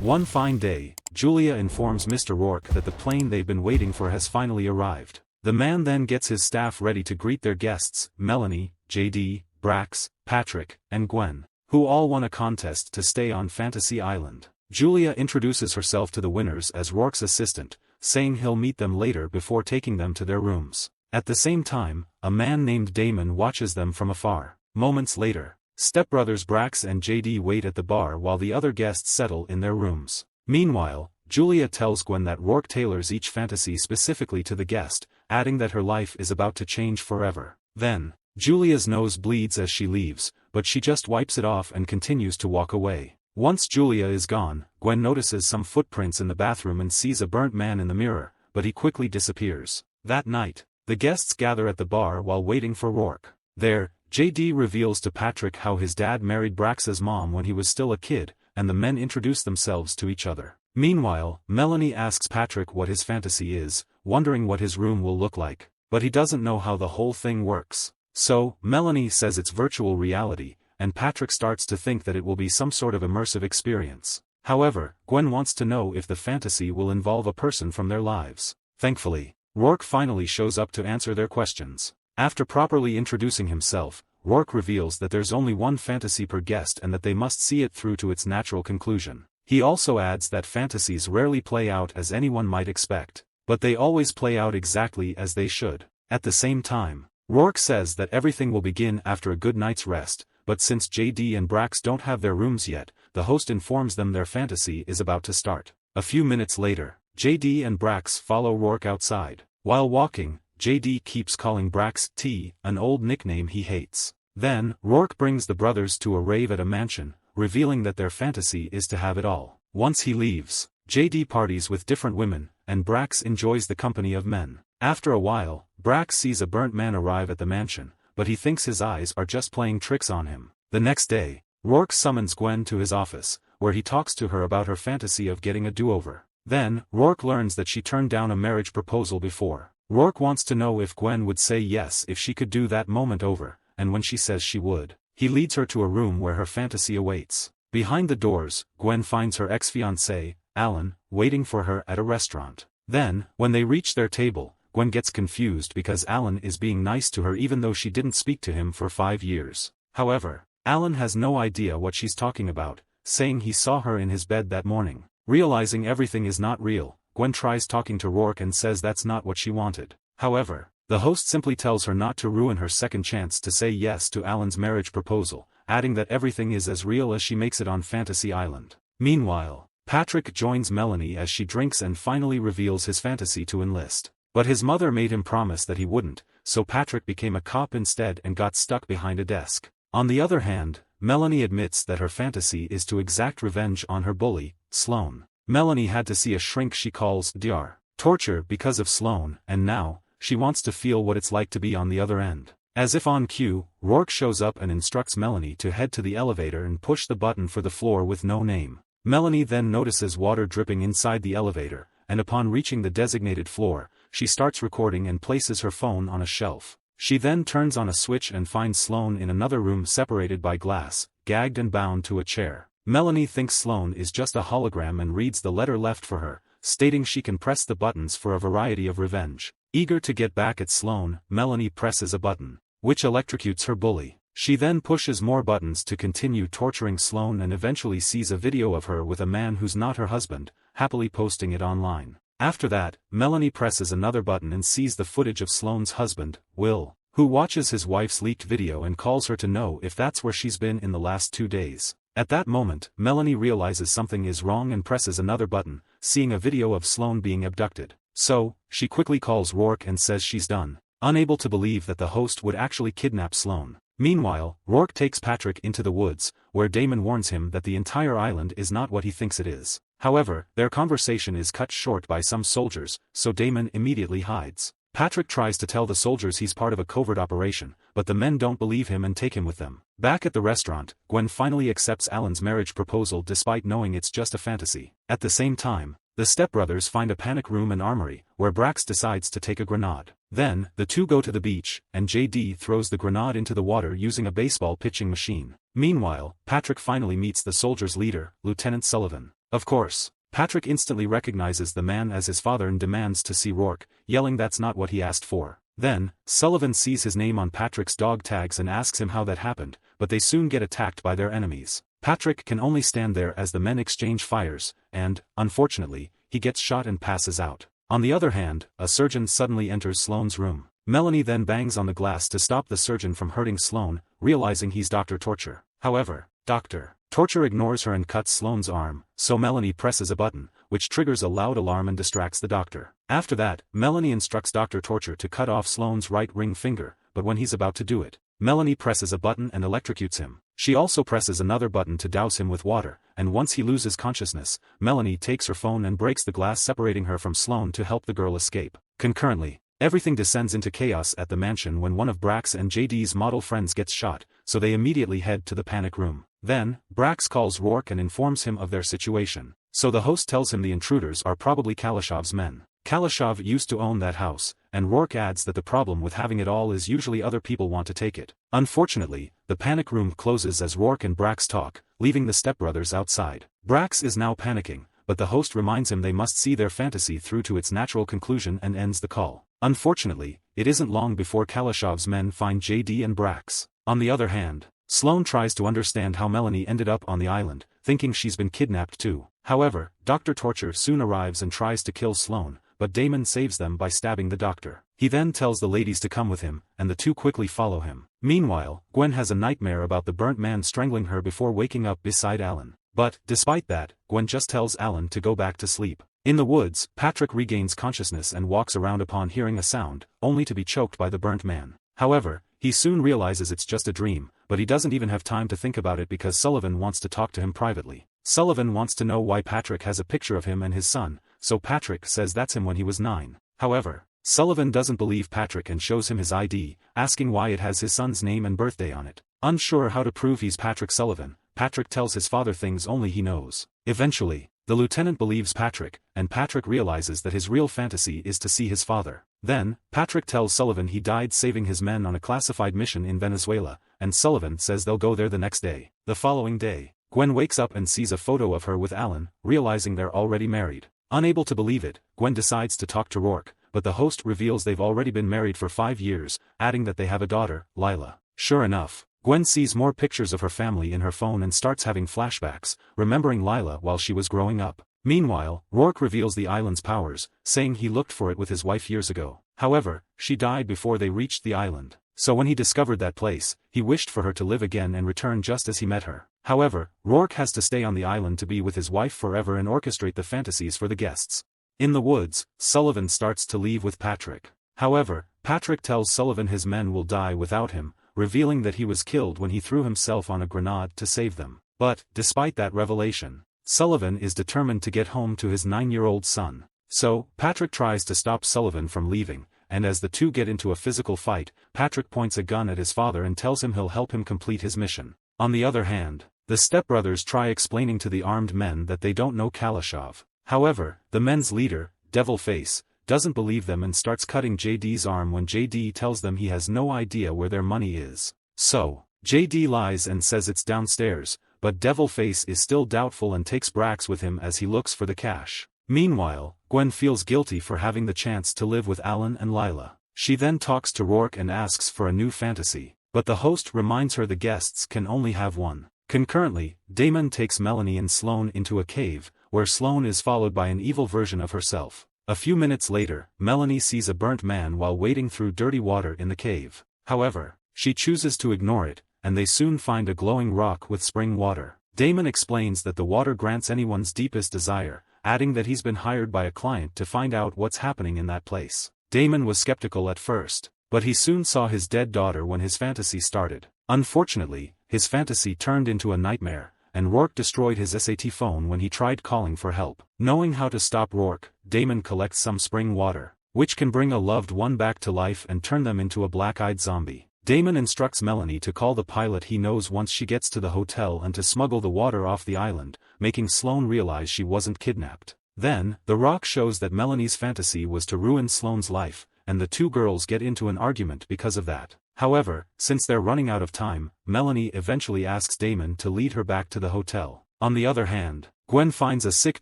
One fine day, Julia informs Mr. Rourke that the plane they've been waiting for has finally arrived. The man then gets his staff ready to greet their guests, Melanie, JD, Brax, Patrick, and Gwen, who all won a contest to stay on Fantasy Island. Julia introduces herself to the winners as Rourke's assistant, saying he'll meet them later before taking them to their rooms. At the same time, a man named Damon watches them from afar. Moments later, stepbrothers Brax and JD wait at the bar while the other guests settle in their rooms. Meanwhile, Julia tells Gwen that Rourke tailors each fantasy specifically to the guest, adding that her life is about to change forever. Then, Julia's nose bleeds as she leaves, but she just wipes it off and continues to walk away. Once Julia is gone, Gwen notices some footprints in the bathroom and sees a burnt man in the mirror, but he quickly disappears. That night, the guests gather at the bar while waiting for Rourke. There, JD reveals to Patrick how his dad married Brax's mom when he was still a kid, and the men introduce themselves to each other. Meanwhile, Melanie asks Patrick what his fantasy is, wondering what his room will look like, but he doesn't know how the whole thing works. So, Melanie says it's virtual reality, and Patrick starts to think that it will be some sort of immersive experience. However, Gwen wants to know if the fantasy will involve a person from their lives. Thankfully, Rourke finally shows up to answer their questions. After properly introducing himself, Rourke reveals that there's only one fantasy per guest and that they must see it through to its natural conclusion. He also adds that fantasies rarely play out as anyone might expect, but they always play out exactly as they should. At the same time, Rourke says that everything will begin after a good night's rest, but since JD and Brax don't have their rooms yet, the host informs them their fantasy is about to start. A few minutes later, JD and Brax follow Rourke outside. While walking, JD keeps calling Brax T, an old nickname he hates. Then, Rourke brings the brothers to a rave at a mansion, revealing that their fantasy is to have it all. Once he leaves, JD parties with different women, and Brax enjoys the company of men. After a while, Brax sees a burnt man arrive at the mansion, but he thinks his eyes are just playing tricks on him. The next day, Rourke summons Gwen to his office, where he talks to her about her fantasy of getting a do-over. Then, Rourke learns that she turned down a marriage proposal before. Rourke wants to know if Gwen would say yes if she could do that moment over, and when she says she would, he leads her to a room where her fantasy awaits. Behind the doors, Gwen finds her ex-fiancé, Alan, waiting for her at a restaurant. Then, when they reach their table, Gwen gets confused because Alan is being nice to her even though she didn't speak to him for 5 years. However, Alan has no idea what she's talking about, saying he saw her in his bed that morning. Realizing everything is not real, Gwen tries talking to Rourke and says that's not what she wanted. However, the host simply tells her not to ruin her second chance to say yes to Alan's marriage proposal, adding that everything is as real as she makes it on Fantasy Island. Meanwhile, Patrick joins Melanie as she drinks and finally reveals his fantasy to enlist. But his mother made him promise that he wouldn't, so Patrick became a cop instead and got stuck behind a desk. On the other hand, Melanie admits that her fantasy is to exact revenge on her bully, Sloane. Melanie had to see a shrink she calls Dr. Torture because of Sloane, and now, she wants to feel what it's like to be on the other end. As if on cue, Rourke shows up and instructs Melanie to head to the elevator and push the button for the floor with no name. Melanie then notices water dripping inside the elevator, and upon reaching the designated floor, she starts recording and places her phone on a shelf. She then turns on a switch and finds Sloane in another room separated by glass, gagged and bound to a chair. Melanie thinks Sloane is just a hologram and reads the letter left for her, stating she can press the buttons for a variety of revenge. Eager to get back at Sloane, Melanie presses a button, which electrocutes her bully. She then pushes more buttons to continue torturing Sloane and eventually sees a video of her with a man who's not her husband, happily posting it online. After that, Melanie presses another button and sees the footage of Sloane's husband, Will, who watches his wife's leaked video and calls her to know if that's where she's been in the last 2 days. At that moment, Melanie realizes something is wrong and presses another button, seeing a video of Sloane being abducted. So, she quickly calls Rourke and says she's done, unable to believe that the host would actually kidnap Sloane. Meanwhile, Rourke takes Patrick into the woods, where Damon warns him that the entire island is not what he thinks it is. However, their conversation is cut short by some soldiers, so Damon immediately hides. Patrick tries to tell the soldiers he's part of a covert operation, but the men don't believe him and take him with them. Back at the restaurant, Gwen finally accepts Alan's marriage proposal despite knowing it's just a fantasy. At the same time, the stepbrothers find a panic room and armory, where Brax decides to take a grenade. Then, the two go to the beach, and JD throws the grenade into the water using a baseball pitching machine. Meanwhile, Patrick finally meets the soldiers' leader, Lieutenant Sullivan. Of course, Patrick instantly recognizes the man as his father and demands to see Rourke, yelling that's not what he asked for. Then, Sullivan sees his name on Patrick's dog tags and asks him how that happened, but they soon get attacked by their enemies. Patrick can only stand there as the men exchange fires, and, unfortunately, he gets shot and passes out. On the other hand, a surgeon suddenly enters Sloane's room. Melanie then bangs on the glass to stop the surgeon from hurting Sloane, realizing he's Dr. Torture. However, Dr. Torture ignores her and cuts Sloane's arm, so Melanie presses a button, which triggers a loud alarm and distracts the doctor. After that, Melanie instructs Dr. Torture to cut off Sloane's right ring finger, but when he's about to do it, Melanie presses a button and electrocutes him. She also presses another button to douse him with water, and once he loses consciousness, Melanie takes her phone and breaks the glass separating her from Sloane to help the girl escape. Concurrently, everything descends into chaos at the mansion when one of Brax and JD's model friends gets shot, so they immediately head to the panic room. Then, Brax calls Rourke and informs him of their situation. So the host tells him the intruders are probably Kalashov's men. Kalashov used to own that house, and Rourke adds that the problem with having it all is usually other people want to take it. Unfortunately, the panic room closes as Rourke and Brax talk, leaving the stepbrothers outside. Brax is now panicking, but the host reminds him they must see their fantasy through to its natural conclusion and ends the call. Unfortunately, it isn't long before Kalashov's men find JD and Brax. On the other hand, Sloane tries to understand how Melanie ended up on the island, thinking she's been kidnapped too. However, Dr. Torture soon arrives and tries to kill Sloane, but Damon saves them by stabbing the doctor. He then tells the ladies to come with him, and the two quickly follow him. Meanwhile, Gwen has a nightmare about the burnt man strangling her before waking up beside Alan. But, despite that, Gwen just tells Alan to go back to sleep. In the woods, Patrick regains consciousness and walks around upon hearing a sound, only to be choked by the burnt man. However, he soon realizes it's just a dream, but he doesn't even have time to think about it because Sullivan wants to talk to him privately. Sullivan wants to know why Patrick has a picture of him and his son, so Patrick says that's him when he was 9. However, Sullivan doesn't believe Patrick and shows him his ID, asking why it has his son's name and birthday on it. Unsure how to prove he's Patrick Sullivan, Patrick tells his father things only he knows. Eventually, the lieutenant believes Patrick, and Patrick realizes that his real fantasy is to see his father. Then, Patrick tells Sullivan he died saving his men on a classified mission in Venezuela, and Sullivan says they'll go there the next day. The following day, Gwen wakes up and sees a photo of her with Alan, realizing they're already married. Unable to believe it, Gwen decides to talk to Rourke, but the host reveals they've already been married for 5 years, adding that they have a daughter, Lila. Sure enough, Gwen sees more pictures of her family in her phone and starts having flashbacks, remembering Lila while she was growing up. Meanwhile, Rourke reveals the island's powers, saying he looked for it with his wife years ago. However, she died before they reached the island. So when he discovered that place, he wished for her to live again and return just as he met her. However, Rourke has to stay on the island to be with his wife forever and orchestrate the fantasies for the guests. In the woods, Sullivan starts to leave with Patrick. However, Patrick tells Sullivan his men will die without him, revealing that he was killed when he threw himself on a grenade to save them. But, despite that revelation, Sullivan is determined to get home to his 9-year-old son. So, Patrick tries to stop Sullivan from leaving, and as the two get into a physical fight, Patrick points a gun at his father and tells him he'll help him complete his mission. On the other hand, the stepbrothers try explaining to the armed men that they don't know Kalashov. However, the men's leader, Devil Face, doesn't believe them and starts cutting JD's arm when JD tells them he has no idea where their money is. So, JD lies and says it's downstairs, but Devil Face is still doubtful and takes Brax with him as he looks for the cash. Meanwhile, Gwen feels guilty for having the chance to live with Alan and Lila. She then talks to Rourke and asks for a new fantasy, but the host reminds her the guests can only have one. Concurrently, Damon takes Melanie and Sloane into a cave, where Sloane is followed by an evil version of herself. A few minutes later, Melanie sees a burnt man while wading through dirty water in the cave. However, she chooses to ignore it, and they soon find a glowing rock with spring water. Damon explains that the water grants anyone's deepest desire, adding that he's been hired by a client to find out what's happening in that place. Damon was skeptical at first, but he soon saw his dead daughter when his fantasy started. Unfortunately, his fantasy turned into a nightmare, and Rourke destroyed his SAT phone when he tried calling for help. Knowing how to stop Rourke, Damon collects some spring water, which can bring a loved one back to life and turn them into a black-eyed zombie. Damon instructs Melanie to call the pilot he knows once she gets to the hotel and to smuggle the water off the island, making Sloane realize she wasn't kidnapped. Then, the rock shows that Melanie's fantasy was to ruin Sloane's life, and the two girls get into an argument because of that. However, since they're running out of time, Melanie eventually asks Damon to lead her back to the hotel. On the other hand, Gwen finds a sick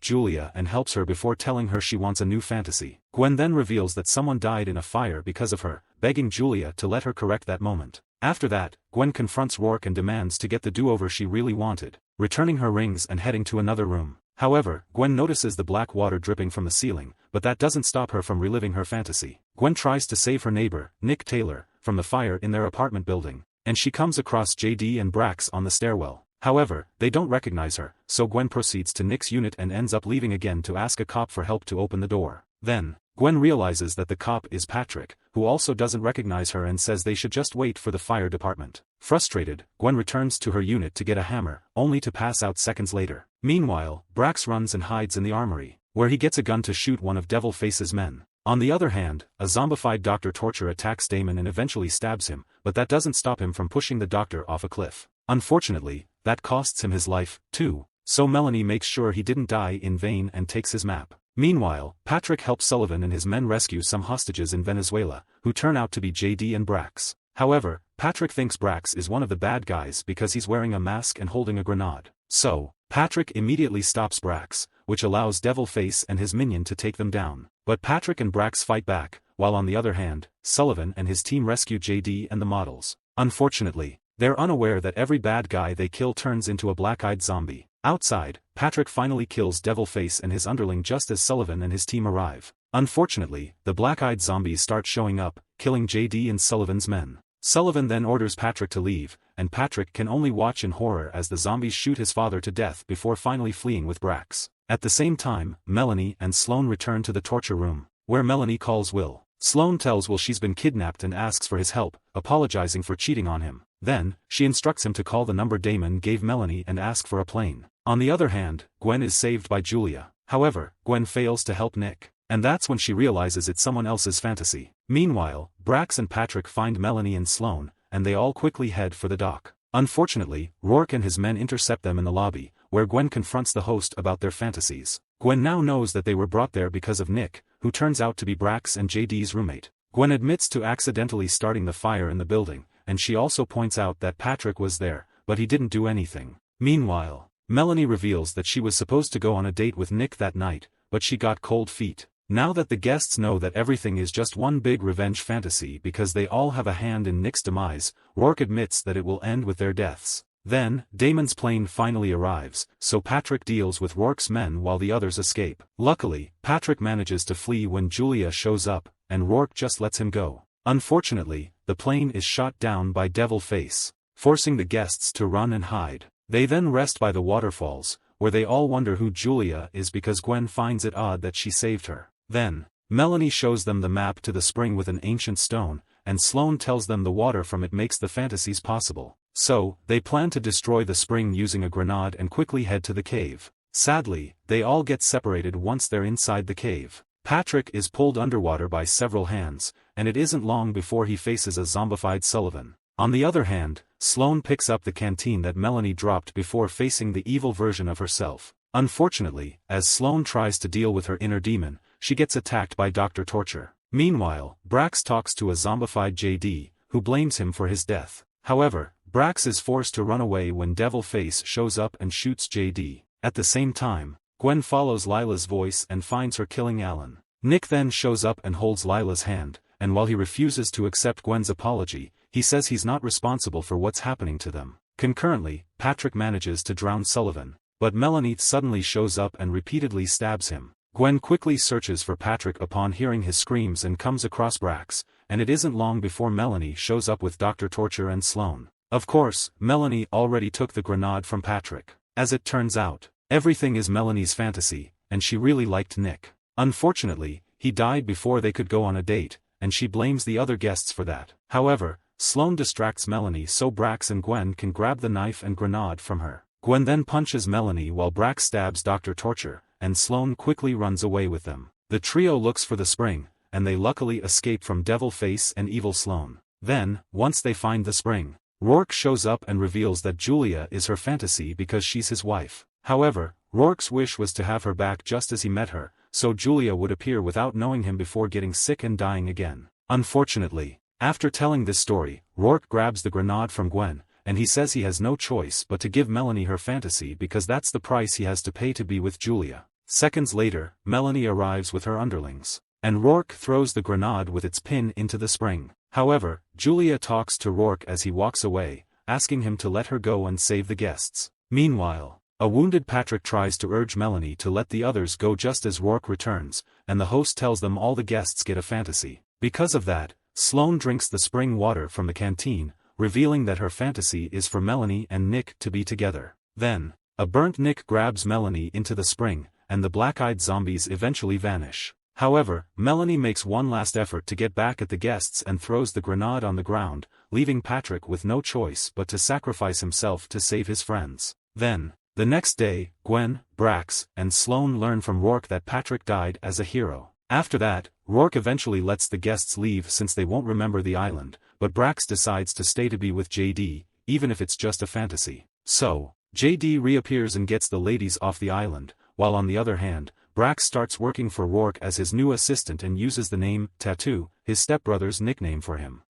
Julia and helps her before telling her she wants a new fantasy. Gwen then reveals that someone died in a fire because of her, begging Julia to let her correct that moment. After that, Gwen confronts Rourke and demands to get the do-over she really wanted, returning her rings and heading to another room. However, Gwen notices the black water dripping from the ceiling, but that doesn't stop her from reliving her fantasy. Gwen tries to save her neighbor, Nick Taylor, from the fire in their apartment building, and she comes across JD and Brax on the stairwell. However, they don't recognize her, so Gwen proceeds to Nick's unit and ends up leaving again to ask a cop for help to open the door. Then, Gwen realizes that the cop is Patrick, who also doesn't recognize her and says they should just wait for the fire department. Frustrated, Gwen returns to her unit to get a hammer, only to pass out seconds later. Meanwhile, Brax runs and hides in the armory, where he gets a gun to shoot one of Devilface's men. On the other hand, a zombified Dr. Torture attacks Damon and eventually stabs him, but that doesn't stop him from pushing the doctor off a cliff. Unfortunately, that costs him his life, too, so Melanie makes sure he didn't die in vain and takes his map. Meanwhile, Patrick helps Sullivan and his men rescue some hostages in Venezuela, who turn out to be JD and Brax. However, Patrick thinks Brax is one of the bad guys because he's wearing a mask and holding a grenade. So, Patrick immediately stops Brax, which allows Devilface and his minion to take them down. But Patrick and Brax fight back, while on the other hand, Sullivan and his team rescue JD and the models. Unfortunately, they're unaware that every bad guy they kill turns into a black-eyed zombie. Outside, Patrick finally kills Devilface and his underling just as Sullivan and his team arrive. Unfortunately, the black-eyed zombies start showing up, killing JD and Sullivan's men. Sullivan then orders Patrick to leave, and Patrick can only watch in horror as the zombies shoot his father to death before finally fleeing with Brax. At the same time, Melanie and Sloane return to the torture room, where Melanie calls Will. Sloane tells Will she's been kidnapped and asks for his help, apologizing for cheating on him. Then, she instructs him to call the number Damon gave Melanie and ask for a plane. On the other hand, Gwen is saved by Julia. However, Gwen fails to help Nick, and that's when she realizes it's someone else's fantasy. Meanwhile, Brax and Patrick find Melanie and Sloane, and they all quickly head for the dock. Unfortunately, Rourke and his men intercept them in the lobby, where Gwen confronts the host about their fantasies. Gwen now knows that they were brought there because of Nick, who turns out to be Brax and JD's roommate. Gwen admits to accidentally starting the fire in the building, and she also points out that Patrick was there, but he didn't do anything. Meanwhile, Melanie reveals that she was supposed to go on a date with Nick that night, but she got cold feet. Now that the guests know that everything is just one big revenge fantasy because they all have a hand in Nick's demise, Rourke admits that it will end with their deaths. Then, Damon's plane finally arrives, so Patrick deals with Rourke's men while the others escape. Luckily, Patrick manages to flee when Julia shows up, and Rourke just lets him go. Unfortunately, the plane is shot down by Devilface, forcing the guests to run and hide. They then rest by the waterfalls, where they all wonder who Julia is because Gwen finds it odd that she saved her. Then, Melanie shows them the map to the spring with an ancient stone, and Sloane tells them the water from it makes the fantasies possible. So, they plan to destroy the spring using a grenade and quickly head to the cave. Sadly, they all get separated once they're inside the cave. Patrick is pulled underwater by several hands, and it isn't long before he faces a zombified Sullivan. On the other hand, Sloane picks up the canteen that Melanie dropped before facing the evil version of herself. Unfortunately, as Sloane tries to deal with her inner demon, she gets attacked by Dr. Torture. Meanwhile, Brax talks to a zombified JD, who blames him for his death. However, Brax is forced to run away when Devilface shows up and shoots JD. At the same time, Gwen follows Lila's voice and finds her killing Alan. Nick then shows up and holds Lila's hand, and while he refuses to accept Gwen's apology, he says he's not responsible for what's happening to them. Concurrently, Patrick manages to drown Sullivan, but Melanie suddenly shows up and repeatedly stabs him. Gwen quickly searches for Patrick upon hearing his screams and comes across Brax, and it isn't long before Melanie shows up with Dr. Torture and Sloane. Of course, Melanie already took the grenade from Patrick. As it turns out, everything is Melanie's fantasy, and she really liked Nick. Unfortunately, he died before they could go on a date, and she blames the other guests for that. However, Sloane distracts Melanie so Brax and Gwen can grab the knife and grenade from her. Gwen then punches Melanie while Brax stabs Dr. Torture, and Sloane quickly runs away with them. The trio looks for the spring, and they luckily escape from Devilface and Evil Sloane. Then, once they find the spring, Rourke shows up and reveals that Julia is her fantasy because she's his wife. However, Rourke's wish was to have her back just as he met her, so Julia would appear without knowing him before getting sick and dying again. Unfortunately, after telling this story, Rourke grabs the grenade from Gwen, and he says he has no choice but to give Melanie her fantasy because that's the price he has to pay to be with Julia. Seconds later, Melanie arrives with her underlings, and Rourke throws the grenade with its pin into the spring. However, Julia talks to Rourke as he walks away, asking him to let her go and save the guests. Meanwhile, a wounded Patrick tries to urge Melanie to let the others go just as Rourke returns, and the host tells them all the guests get a fantasy. Because of that, Sloane drinks the spring water from the canteen, revealing that her fantasy is for Melanie and Nick to be together. Then, a burnt Nick grabs Melanie into the spring, and the black-eyed zombies eventually vanish. However, Melanie makes one last effort to get back at the guests and throws the grenade on the ground, leaving Patrick with no choice but to sacrifice himself to save his friends. Then, the next day, Gwen, Brax, and Sloane learn from Rourke that Patrick died as a hero. After that, Rourke eventually lets the guests leave since they won't remember the island, but Brax decides to stay to be with JD, even if it's just a fantasy. So, JD reappears and gets the ladies off the island, while on the other hand, Brax starts working for Rourke as his new assistant and uses the name, Tattoo, his stepbrother's nickname for him.